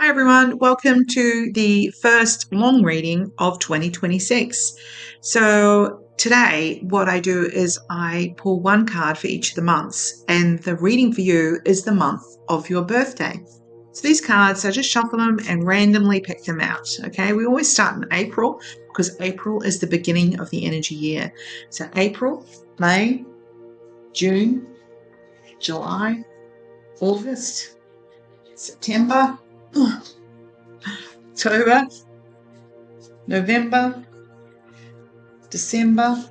Hi everyone, welcome to the first long reading of 2026. So today what I do is I pull one card for each of the months, and the reading for you is the month of your birthday. So these cards, I just shuffle them and randomly pick them out. Okay, we always start in April because April is the beginning of the energy year. So April, May, June, July, August, September, October, November, December,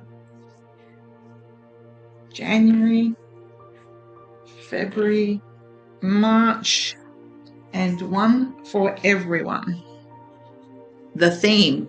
January, February, March, and one for everyone. The theme.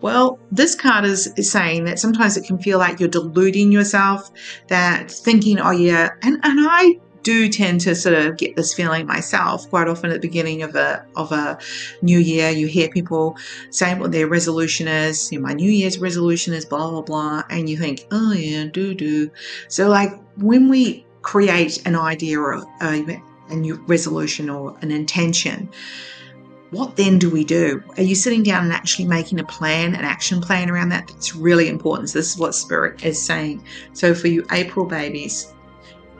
Well, this card is saying that sometimes it can feel like you're deluding yourself, that thinking, oh yeah, and I do tend to sort of get this feeling myself quite often at the beginning of a new year. You hear people saying what their resolution is. My New Year's resolution is blah blah blah, and you think, oh yeah, do. So like when we create an idea or a new resolution or an intention, what then do we do? Are you sitting down and actually making a plan, an action plan around that? That's really important. So this is what Spirit is saying. So for you April babies,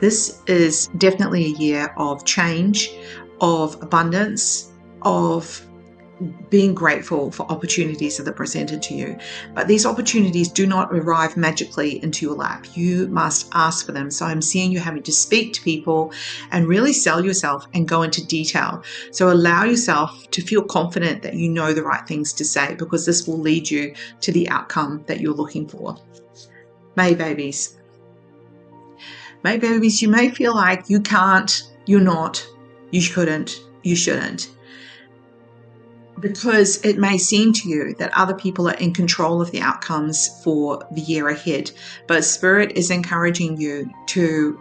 this is definitely a year of change, of abundance, of being grateful for opportunities that are presented to you. But these opportunities do not arrive magically into your lap. You must ask for them. So I'm seeing you having to speak to people and really sell yourself and go into detail. So allow yourself to feel confident that you know the right things to say, because this will lead you to the outcome that you're looking for. May babies. May babies, you may feel like you can't, you're not, you couldn't, you shouldn't, because it may seem to you that other people are in control of the outcomes for the year ahead. But Spirit is encouraging you to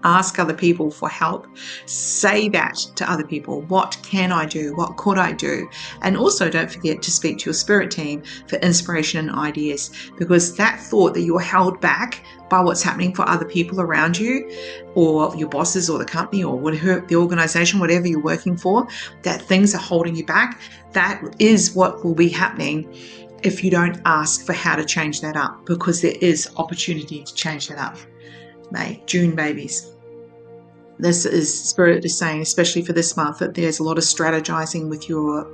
ask other people for help. Say that to other people. What can I do? What could I do? And also don't forget to speak to your spirit team for inspiration and ideas, because that thought that you're held back by what's happening for other people around you, or your bosses or the company or whatever, the organization, whatever you're working for, that things are holding you back, that is what will be happening if you don't ask for how to change that up, because there is opportunity to change that up. June babies. This is Spirit is saying, especially for this month, that there's a lot of strategizing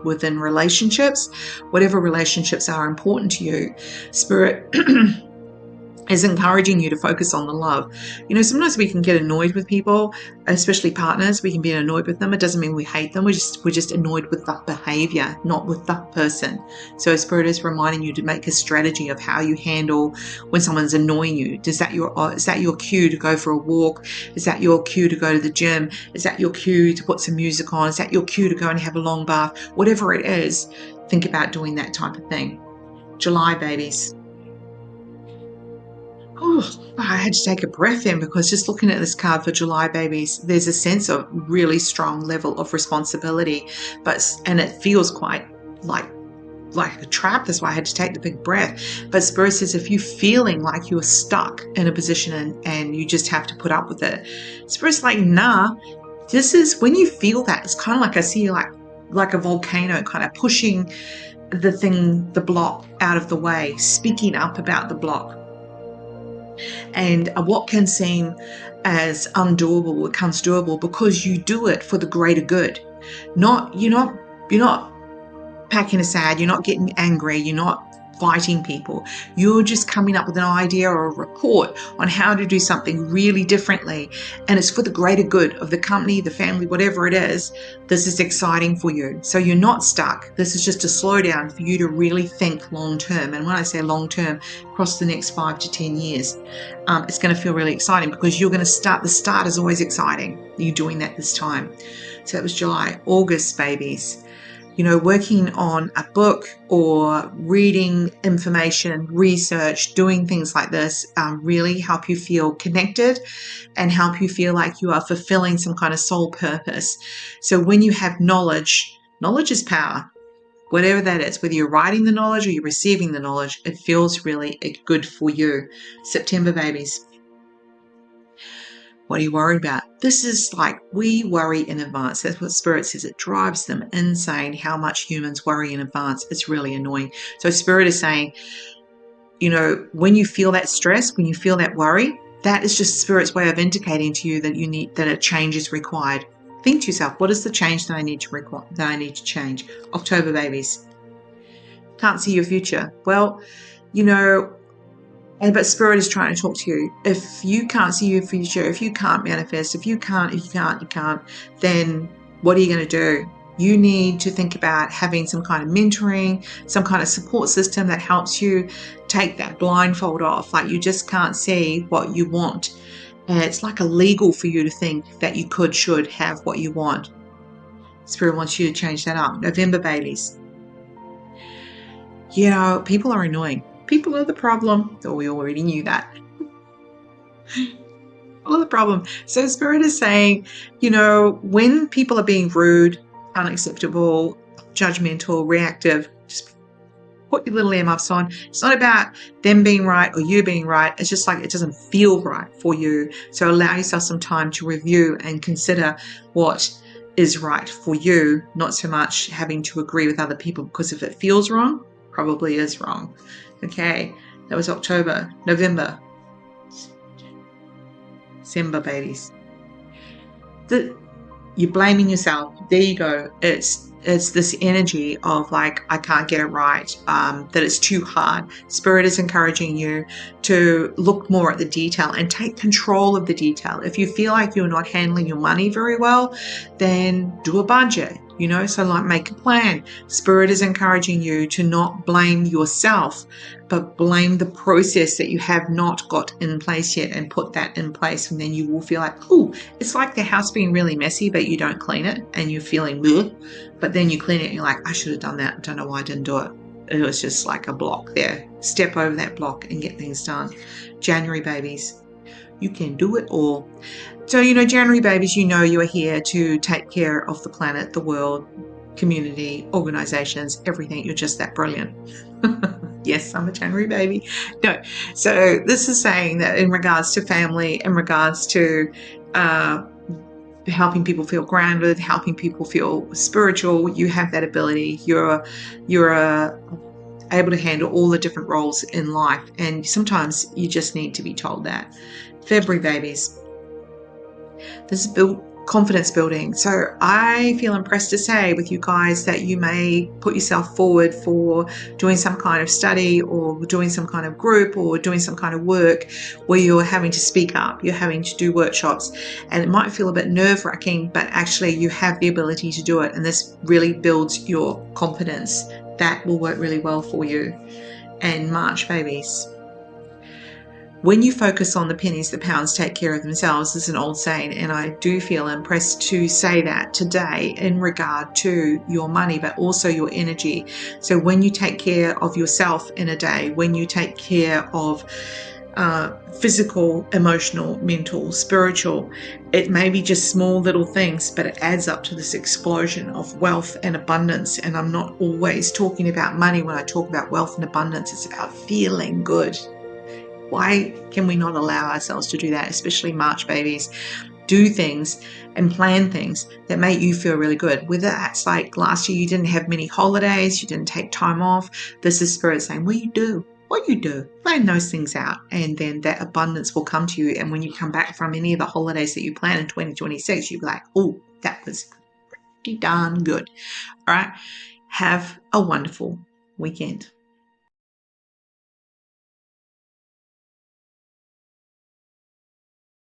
within relationships, whatever relationships are important to you. Spirit is encouraging you to focus on the love. Sometimes we can get annoyed with people, especially partners. We can be annoyed with them. It doesn't mean we hate them. We're just annoyed with the behavior, not with the person. So Spirit is reminding you to make a strategy of how you handle when someone's annoying you. Is that your cue to go for a walk? Is that your cue to go to the gym? Is that your cue to put some music on? Is that your cue to go and have a long bath? Whatever it is, think about doing that type of thing. July babies. I had to take a breath in, because just looking at this card for July babies, there's a sense of really strong level of responsibility, and it feels quite like a trap. That's why I had to take the big breath. But Spirit says if you're feeling like you're stuck in a position and you just have to put up with it, Spirit's like, nah, this is when you feel that. It's kind of like I see you like a volcano kind of pushing the block out of the way, speaking up about the block. And what can seem as undoable becomes doable because you do it for the greater good. You're not packing aside, you're not getting angry, you're not fighting people. You're just coming up with an idea or a report on how to do something really differently, and it's for the greater good of the company, the family, whatever it is. This is exciting for you. So you're not stuck. This is just a slowdown for you to really think long term. And when I say long term, across the next 5 to 10 years, it's going to feel really exciting, because you're going to start. The start is always exciting. You're doing that this time. So it was July. August babies. Working on a book or reading information, research, doing things like this really help you feel connected and help you feel like you are fulfilling some kind of soul purpose. So when you have knowledge is power. Whatever that is, whether you're writing the knowledge or you're receiving the knowledge, it feels really good for you. September babies. What are you worried about? This is like, we worry in advance. That's what Spirit says. It drives them insane how much humans worry in advance. It's really annoying. So Spirit is saying, you know, when you feel that stress, when you feel that worry, that is just Spirit's way of indicating to you that you need, that a change is required. Think to yourself, what is the change that I need to change? October babies. Can't see your future. Well, you know, but Spirit is trying to talk to you. If you can't see your future, if you can't manifest, if you can't, then what are you going to do? You need to think about having some kind of mentoring, some kind of support system that helps you take that blindfold off. Like, you just can't see what you want. And it's like illegal for you to think that you should have what you want. Spirit wants you to change that up. November babies. You know, people are annoying. People are the problem. Oh, we already knew that. People are the problem. So Spirit is saying, you know, when people are being rude, unacceptable, judgmental, reactive, just put your little earmuffs on. It's not about them being right or you being right. It's just like, it doesn't feel right for you. So allow yourself some time to review and consider what is right for you, not so much having to agree with other people, because if it feels wrong, probably is wrong. Okay, that was October. November, December babies. You're blaming yourself. There you go. It's this energy of like, I can't get it right, that it's too hard. Spirit is encouraging you to look more at the detail and take control of the detail. If you feel like you're not handling your money very well, then do a budget. You know, so like, make a plan. Spirit is encouraging you to not blame yourself, but blame the process that you have not got in place yet, and put that in place. And then you will feel like, oh, it's like the house being really messy, but you don't clean it and you're feeling bleh. But then you clean it and you're like, I should have done that. I don't know why I didn't do it. It was just like a block there. Step over that block and get things done. January babies, you can do it all. So, you know, January babies, you know, you are here to take care of the planet, the world, community, organizations, everything. You're just that brilliant. Yes, I'm a January baby. No. So this is saying that in regards to family, in regards to helping people feel grounded, helping people feel spiritual, you have that ability. You're able to handle all the different roles in life. And sometimes you just need to be told that. February babies. This is confidence building. So I feel impressed to say with you guys that you may put yourself forward for doing some kind of study, or doing some kind of group, or doing some kind of work where you're having to speak up, you're having to do workshops, and it might feel a bit nerve-wracking, but actually you have the ability to do it, and this really builds your confidence. That will work really well for you. And March babies. When you focus on the pennies, the pounds take care of themselves, is an old saying, and I do feel impressed to say that today in regard to your money, but also your energy. So when you take care of yourself in a day, when you take care of physical, emotional, mental, spiritual, it may be just small little things, but it adds up to this explosion of wealth and abundance. And I'm not always talking about money when I talk about wealth and abundance. It's about feeling good. Why can we not allow ourselves to do that, especially March babies? Do things and plan things that make you feel really good. Whether that's like last year you didn't have many holidays, you didn't take time off. This is Spirit saying, what you do, plan those things out, and then that abundance will come to you. And when you come back from any of the holidays that you plan in 2026, you'll be like, oh, that was pretty darn good. All right. Have a wonderful weekend.